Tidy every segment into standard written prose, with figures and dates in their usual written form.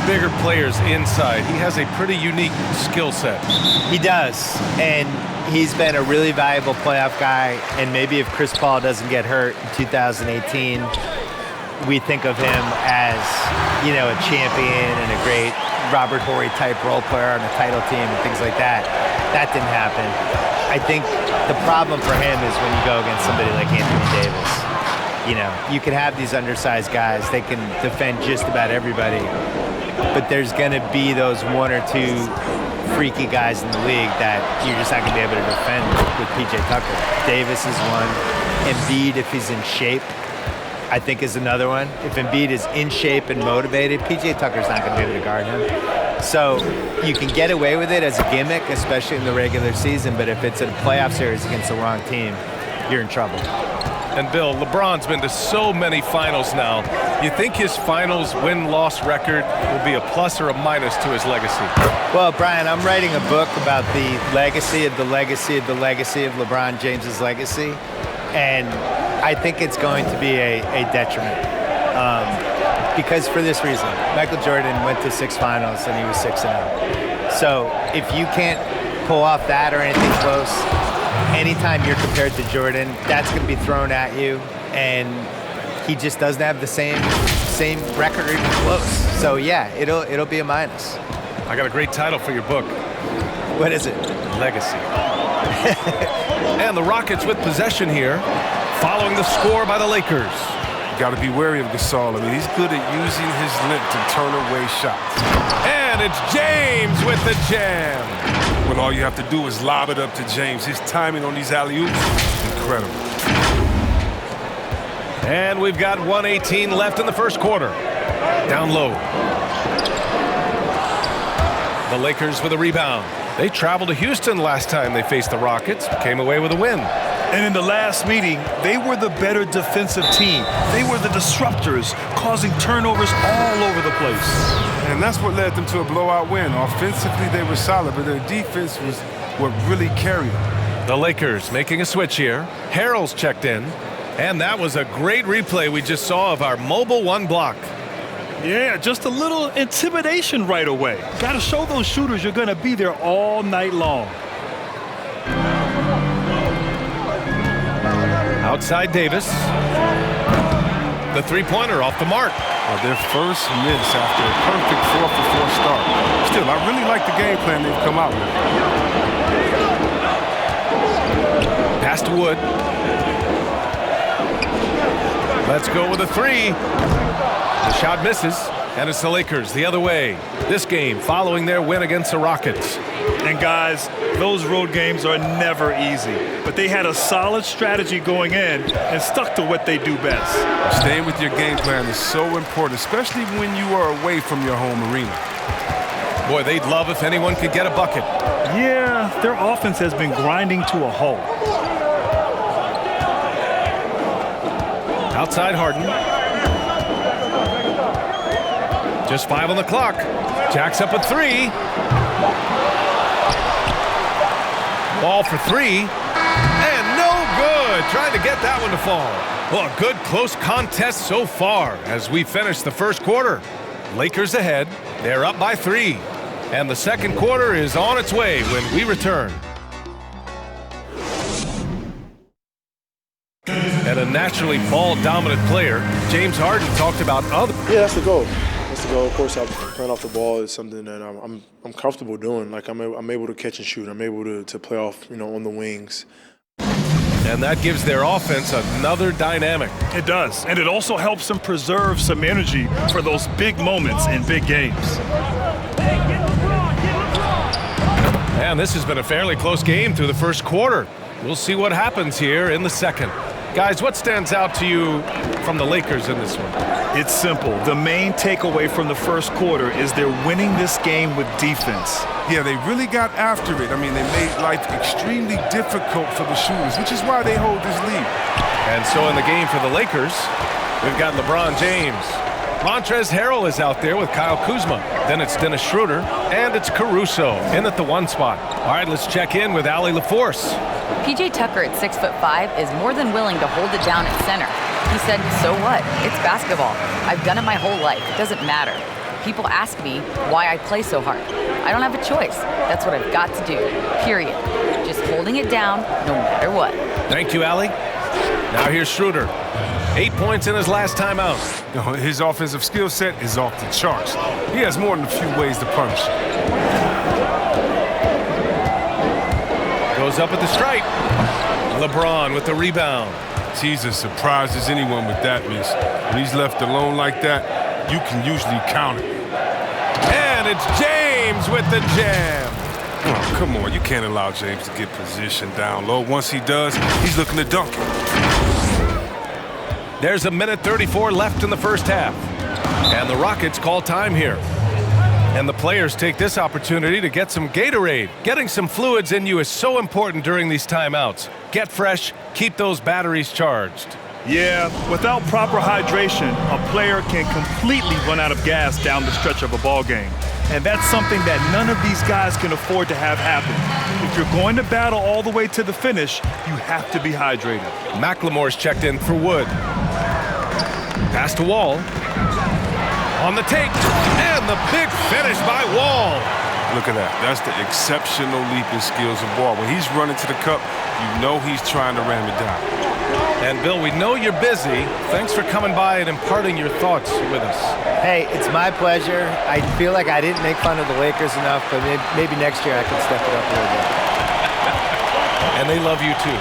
bigger players inside. He has a pretty unique skill set. He does, and he's been a really valuable playoff guy, and maybe if Chris Paul doesn't get hurt in 2018, we think of him as, you know, a champion and a great Robert Horry type role player on a title team and things like that. That didn't happen. I think the problem for him is when you go against somebody like Anthony Davis. You know, you can have these undersized guys. They can defend just about everybody. But there's going to be those one or two freaky guys in the league that you're just not going to be able to defend with P.J. Tucker. Davis is one. Embiid, if he's in shape, I think is another one. If Embiid is in shape and motivated, P.J. Tucker's not going to be able to guard him. So you can get away with it as a gimmick, especially in the regular season, but if it's a playoff series against the wrong team, you're in trouble. And Bill, LeBron's been to so many finals now. You think his finals win-loss record will be a plus or a minus to his legacy? Well, Brian, I'm writing a book about the legacy of the legacy of the legacy of LeBron James's legacy, and I think it's going to be a detriment. Because for this reason, Michael Jordan went to 6 finals and he was 6-0. So if you can't pull off that or anything close, anytime you're compared to Jordan, that's going to be thrown at you, and he just doesn't have the same record or even close. So yeah, it'll be a minus. I got a great title for your book. What is it? Legacy. And the Rockets with possession here, following the score by the Lakers. You got to be wary of Gasol. I mean, he's good at using his length to turn away shots. And it's James with the jam. When all you have to do is lob it up to James. His timing on these alley-oops, incredible. And we've got 1:18 left in the first quarter. Down low. The Lakers with a rebound. They traveled to Houston last time they faced the Rockets, came away with a win. And in the last meeting, they were the better defensive team. They were the disruptors, causing turnovers all over the place. And that's what led them to a blowout win. Offensively, they were solid, but their defense was what really carried them. The Lakers making a switch here. Harrell's checked in. And that was a great replay we just saw of our mobile one block. Yeah, just a little intimidation right away. Got to show those shooters you're going to be there all night long. Outside Davis. The three-pointer off the mark. Their first miss after a perfect 4-for-4 start. Still, I really like the game plan they've come out with. Pass to Wood. Let's go with a three. The shot misses, and it's the Lakers the other way. This game following their win against the Rockets. And guys, those road games are never easy, but they had a solid strategy going in and stuck to what they do best. Staying with your game plan is so important, especially when you are away from your home arena. Boy, they'd love if anyone could get a bucket. Yeah, their offense has been grinding to a halt. Outside Harden. Just 5 on the clock. Jacks up a three. Ball for three. And no good. Trying to get that one to fall. Well, a good close contest so far as we finish the first quarter. Lakers ahead. They're up by 3. And the second quarter is on its way when we return. And a naturally ball-dominant player, James Harden talked about other. Yeah, that's the goal. That's the goal. Of course, playing off the ball is something that I'm comfortable doing. Like I'm able to catch and shoot. I'm able to play off, on the wings. And that gives their offense another dynamic. It does, and it also helps them preserve some energy for those big moments in big games. And this has been a fairly close game through the first quarter. We'll see what happens here in the second. Guys, what stands out to you from the Lakers in this one? It's simple. The main takeaway from the first quarter is they're winning this game with defense. Yeah, they really got after it. I mean, they made life extremely difficult for the shooters, which is why they hold this lead. And so in the game for the Lakers, we've got LeBron James. Montrezl Harrell is out there with Kyle Kuzma. Then it's Dennis Schroeder, and it's Caruso in at the 1 spot. All right, let's check in with Allie LaForce. P.J. Tucker at 6'5" is more than willing to hold it down at center. He said, so what? It's basketball. I've done it my whole life. It doesn't matter. People ask me why I play so hard. I don't have a choice. That's what I've got to do, period. Just holding it down no matter what. Thank you, Allie. Now here's Schroeder. 8 points in his last timeout. His offensive skill set is off the charts. He has more than a few ways to punish. Goes up at the stripe. LeBron with the rebound. He's as surprised as anyone with that miss. When he's left alone like that, you can usually count it. And it's James with the jam. Oh, come on, you can't allow James to get positioned down low. Once he does, he's looking to dunk it. There's 1:34 left in the first half. And the Rockets call time here. And the players take this opportunity to get some Gatorade. Getting some fluids in you is so important during these timeouts. Get fresh, keep those batteries charged. Yeah, without proper hydration, a player can completely run out of gas down the stretch of a ball game. And that's something that none of these guys can afford to have happen. If you're going to battle all the way to the finish, you have to be hydrated. McLemore's checked in for Wood. Pass to Wall. On the take, and the big finish by Wall. Look at that. That's the exceptional leaping skills of Wall. When he's running to the cup, you know he's trying to ram it down. And Bill, we know you're busy. Thanks for coming by and imparting your thoughts with us. Hey, it's my pleasure. I feel like I didn't make fun of the Lakers enough, but maybe next year I can step it up a little bit. And they love you too.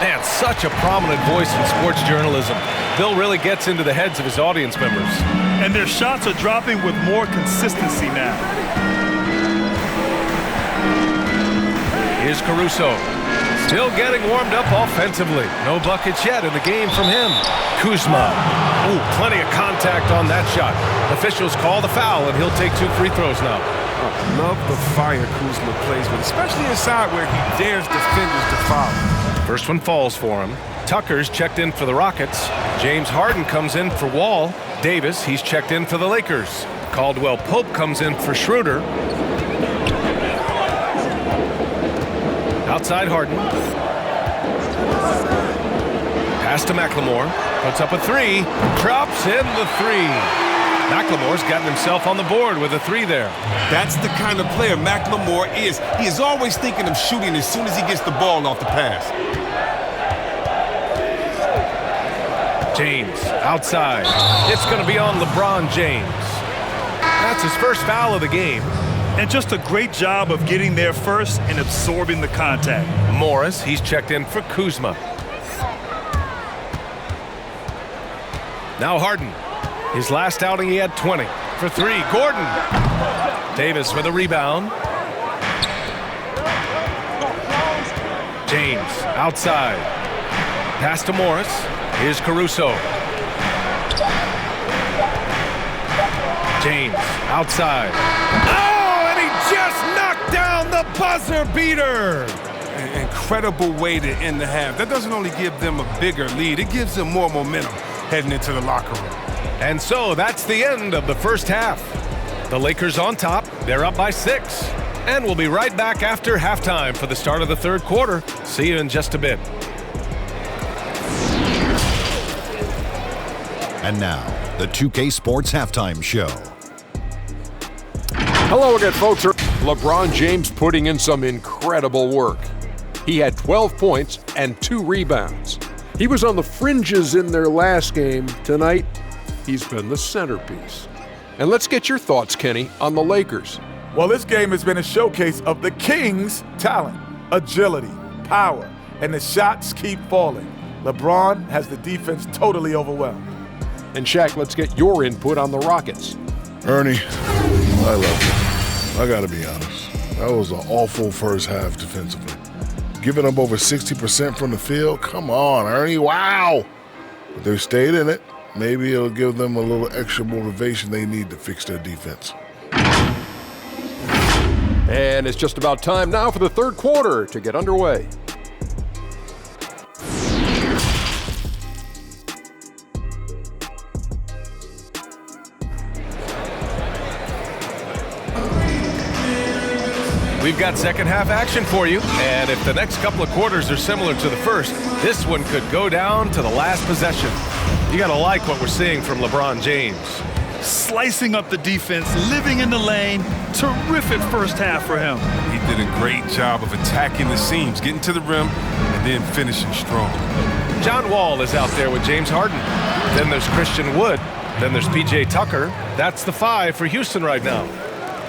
Man, such a prominent voice in sports journalism. Bill really gets into the heads of his audience members. And their shots are dropping with more consistency now. Here's Caruso. Still getting warmed up offensively. No buckets yet in the game from him. Kuzma. Ooh, plenty of contact on that shot. Officials call the foul, and he'll take 2 free throws now. I love the fire Kuzma plays with, especially inside where he dares defenders to foul. First one falls for him. Tucker's checked in for the Rockets. James Harden comes in for Wall. Davis, he's checked in for the Lakers. Caldwell Pope comes in for Schroeder. Outside Harden. Pass to McLemore. Puts up a 3. Drops in the 3. McLemore's gotten himself on the board with a 3 there. That's the kind of player McLemore is. He is always thinking of shooting as soon as he gets the ball off the pass. James, outside. It's going to be on LeBron James. That's his first foul of the game. And just a great job of getting there first and absorbing the contact. Morris, he's checked in for Kuzma. Now Harden. His last outing, he had 20. For 3, Gordon. Davis with a rebound. James, outside. Pass to Morris. Here's Caruso. James, outside. Oh, and he just knocked down the buzzer beater. An incredible way to end the half. That doesn't only give them a bigger lead, it gives them more momentum heading into the locker room. And so that's the end of the first half. The Lakers on top. They're up by 6. And we'll be right back after halftime for the start of the third quarter. See you in just a bit. And now, the 2K Sports Halftime Show. Hello again, folks. LeBron James putting in some incredible work. He had 12 points and 2 rebounds. He was on the fringes in their last game. Tonight, he's been the centerpiece. And let's get your thoughts, Kenny, on the Lakers. Well, this game has been a showcase of the Kings' talent, agility, power, and the shots keep falling. LeBron has the defense totally overwhelmed. And Shaq, let's get your input on the Rockets. Ernie, I love you. I gotta be honest. That was an awful first half defensively. Giving up over 60% from the field? Come on, Ernie, wow! But they stayed in it. Maybe it'll give them a little extra motivation they need to fix their defense. And it's just about time now for the third quarter to get underway. We've got second half action for you, and if the next couple of quarters are similar to the first, this one could go down to the last possession. You gotta like what we're seeing from LeBron James. slicing up the defense, living in the lane. Terrific first half for him. He did a great job of attacking the seams, getting to the rim, and then finishing strong. John Wall is out there with James Harden. Then there's Christian Wood. Then there's P.J. Tucker. That's the 5 for Houston right now.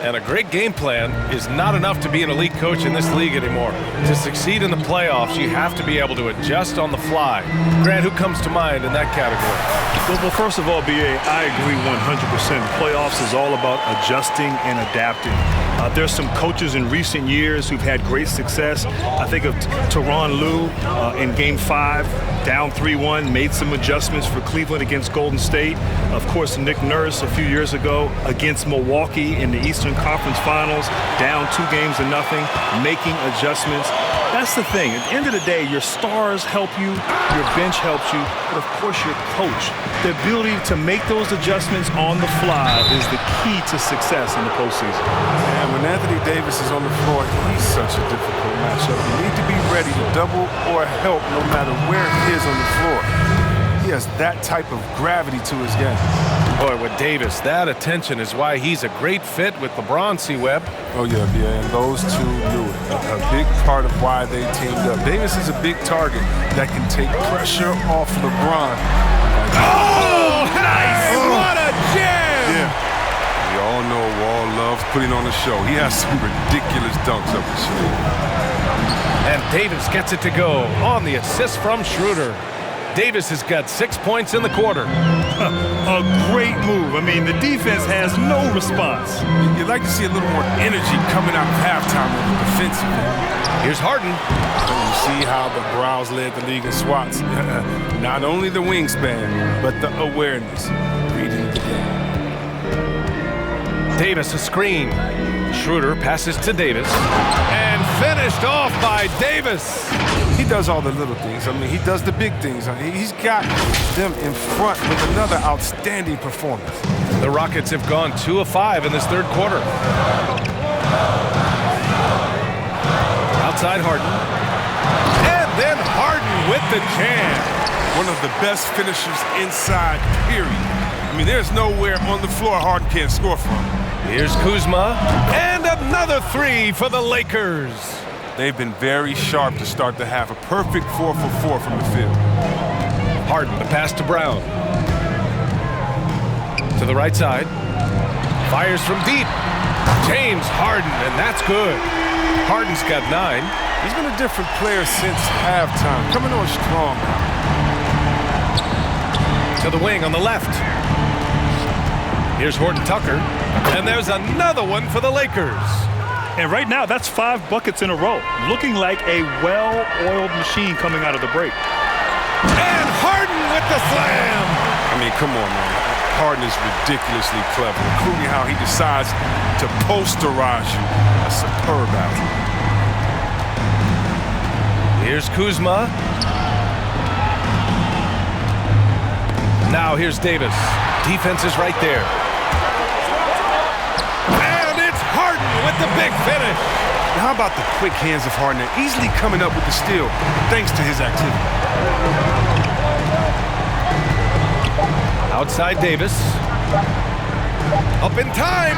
And a great game plan is not enough to be an elite coach in this league anymore. To succeed in the playoffs, you have to be able to adjust on the fly. Grant, who comes to mind in that category? Well, first of all, B.A., I agree 100%. The playoffs is all about adjusting and adapting. There's some coaches in recent years who've had great success. I think of Tyronn Lue in Game 5, down 3-1, made some adjustments for Cleveland against Golden State. Of course, Nick Nurse a few years ago against Milwaukee in the Eastern Conference Finals, down 2-0, making adjustments. That's the thing. At the end of the day, your stars help you, your bench helps you, but of course your coach. The ability to make those adjustments on the fly is the key to success in the postseason. And when Anthony Davis is on the floor, he's such a difficult matchup. You need to be ready to double or help no matter where he is on the floor. He has that type of gravity to his game. Boy, with Davis, that attention is why he's a great fit with LeBron, C-Web. Oh, yeah, and those two knew it. A big part of why they teamed up. Davis is a big target that can take pressure off LeBron. Oh, nice! What a jam! Yeah. We all know Wall loves putting on a show. He has some ridiculous dunks up his sleeve. And Davis gets it to go on the assist from Schroeder. Davis has got 6 points in the quarter. A great move. I mean, the defense has no response. You'd like to see a little more energy coming out of halftime on the defensive end. Here's Harden. You see how the Browns led the league in swats. Not only the wingspan, but the awareness. Reading the game. Davis a screen. Schroeder passes to Davis. And finished off by Davis. He does all the little things. I mean, he does the big things. He's got them in front with another outstanding performance. The Rockets have gone 2 of 5 in this third quarter. Outside Harden. And then Harden with the jam. One of the best finishers inside, period. I mean, there's nowhere on the floor Harden can't score from. Here's Kuzma. And another 3 for the Lakers. They've been very sharp to start the half. A perfect 4 for 4 from the field. Harden, the pass to Brown. To the right side. Fires from deep. James Harden, and that's good. Harden's got 9. He's been a different player since halftime. Coming on strong. To the wing on the left. Here's Horton Tucker. And there's another one for the Lakers. And right now, that's 5 buckets in a row, looking like a well-oiled machine coming out of the break. And Harden with the slam! I mean, come on, man. Harden is ridiculously clever, including how he decides to posterize you. A superb athlete. Here's Kuzma. Now here's Davis. Defense is right there. With the big finish. Now how about the quick hands of Harden? Easily coming up with the steal thanks to his activity. Outside Davis. Up in time.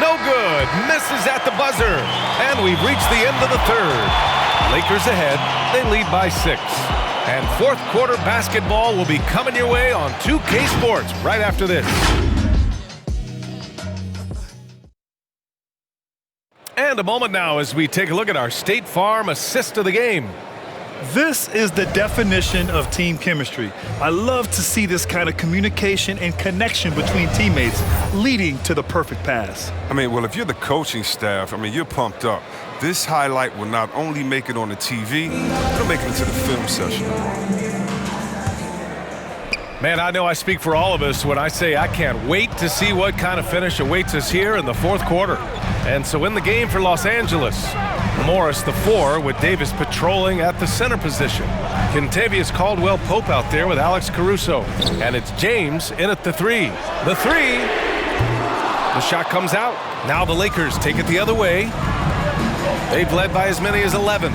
No good. Misses at the buzzer. And we've reached the end of the third. Lakers ahead. They lead by 6. And fourth quarter basketball will be coming your way on 2K Sports right after this. And a moment now as we take a look at our State Farm assist of the game. This is the definition of team chemistry. I love to see this kind of communication and connection between teammates leading to the perfect pass. I mean, well, if you're the coaching staff, I mean, you're pumped up. This highlight will not only make it on the TV, it'll make it into the film session. Man, I know I speak for all of us when I say I can't wait to see what kind of finish awaits us here in the fourth quarter. And so in the game for Los Angeles, Morris the 4 with Davis patrolling at the center position. Kentavious Caldwell-Pope out there with Alex Caruso. And it's James in at the 3. The 3. The shot comes out. Now the Lakers take it the other way. They've led by as many as 11.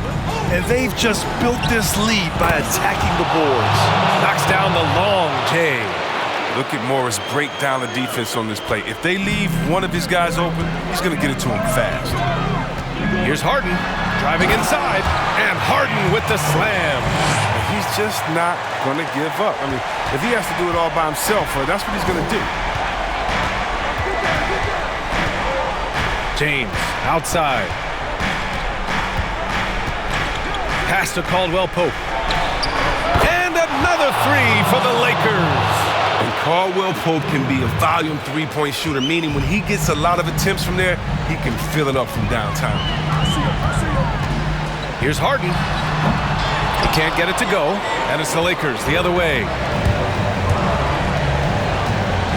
And they've just built this lead by attacking the boards. Knocks down the long J. Look at Morris break down the defense on this play. If they leave one of his guys open, he's going to get it to him fast. Here's Harden driving inside, and Harden with the slam. He's just not going to give up. I mean, if he has to do it all by himself, that's what he's going to do. James outside. Pass to Caldwell Pope. And another three for the Lakers. And Caldwell Pope can be a volume three-point shooter, meaning when he gets a lot of attempts from there, he can fill it up from downtown. Here's Harden. He can't get it to go, and it's the Lakers the other way.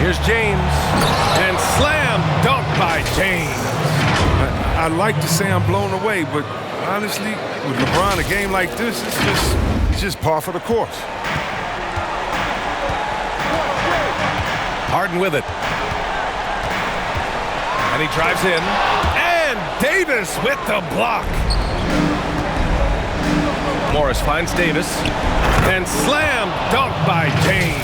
Here's James, and slam dunk by James. I'd like to say I'm blown away, but honestly, with LeBron, a game like this, it's just par for the course. Harden with it. And he drives in. And Davis with the block. Morris finds Davis. And slam dunk by James.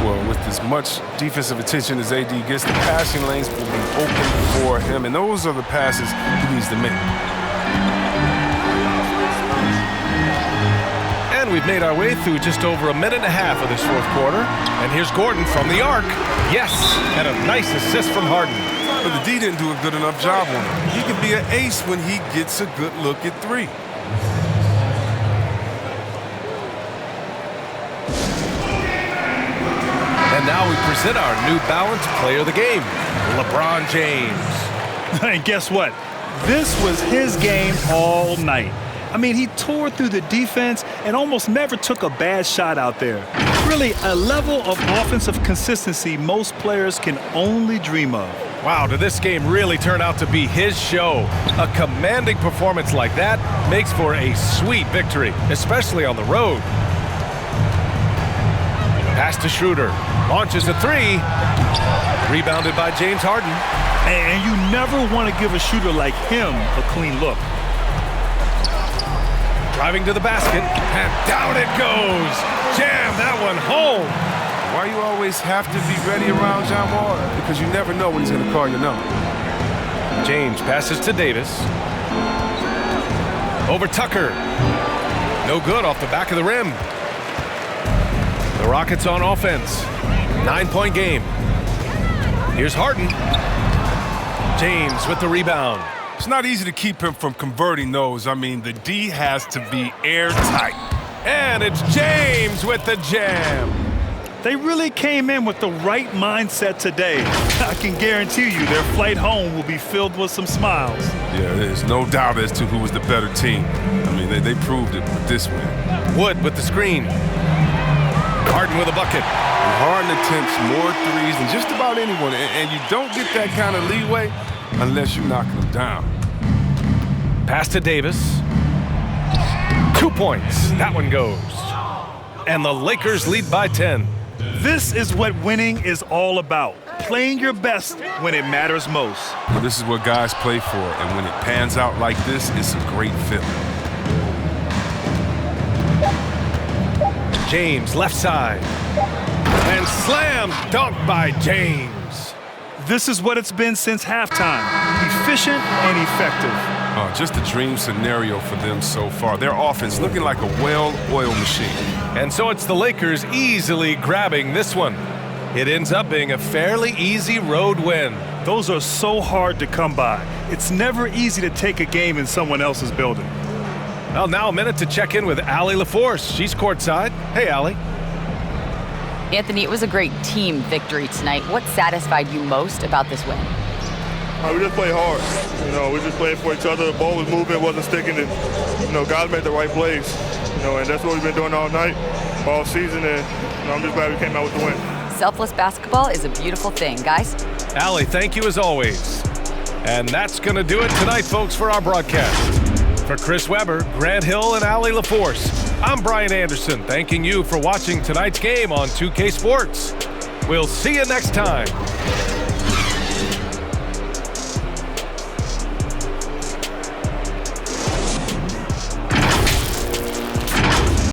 Well, with as much defensive attention as AD gets, the passing lanes will be open for him. And those are the passes he needs to make. And we've made our way through just over a minute and a half of this fourth quarter. And here's Gordon from the arc. Yes, and a nice assist from Harden. But the D didn't do a good enough job on him. He can be an ace when he gets a good look at three. And now we present our New Balance Player of the Game, LeBron James. And guess what? This was his game all night. I mean, he tore through the defense and almost never took a bad shot out there. Really, a level of offensive consistency most players can only dream of. Wow, did this game really turn out to be his show? A commanding performance like that makes for a sweet victory, especially on the road. Pass to Schroeder. Launches a three. Rebounded by James Harden. And you never want to give a shooter like him a clean look. Driving to the basket, and down it goes. Jam that one home. Why you always have to be ready around John Wall? Because you never know when he's going to call your number. James passes to Davis. Over Tucker. No good off the back of the rim. The Rockets on offense. 9-point game. Here's Harden. James with the rebound. It's not easy to keep him from converting those. I mean, the D has to be airtight. And it's James with the jam. They really came in with the right mindset today. I can guarantee you their flight home will be filled with some smiles. Yeah, there's no doubt as to who was the better team. I mean, they proved it with this win. Wood with the screen. Harden with a bucket. And Harden attempts more threes than just about anyone, and you don't get that kind of leeway unless you knock them down. Pass to Davis. 2 points. That one goes. And the Lakers lead by 10. This is what winning is all about. Playing your best when it matters most. Well, this is what guys play for, and when it pans out like this, it's a great feeling. James left side. And slam dunk by James. This is what it's been since halftime. Efficient and effective. Just a dream scenario for them so far. Their offense looking like a well-oiled machine. And so it's the Lakers easily grabbing this one. It ends up being a fairly easy road win. Those are so hard to come by. It's never easy to take a game in someone else's building. Well, now a minute to check in with Allie LaForce. She's courtside. Hey, Allie. Anthony, it was a great team victory tonight. What satisfied you most about this win? We just played hard. We just played for each other. The ball was moving, wasn't sticking, and guys made the right plays. And that's what we've been doing all night, all season, and I'm just glad we came out with the win. Selfless basketball is a beautiful thing, guys. Allie, thank you as always. And that's going to do it tonight, folks, for our broadcast. For Chris Webber, Grant Hill, and Allie LaForce, I'm Brian Anderson, thanking you for watching tonight's game on 2K Sports. We'll see you next time.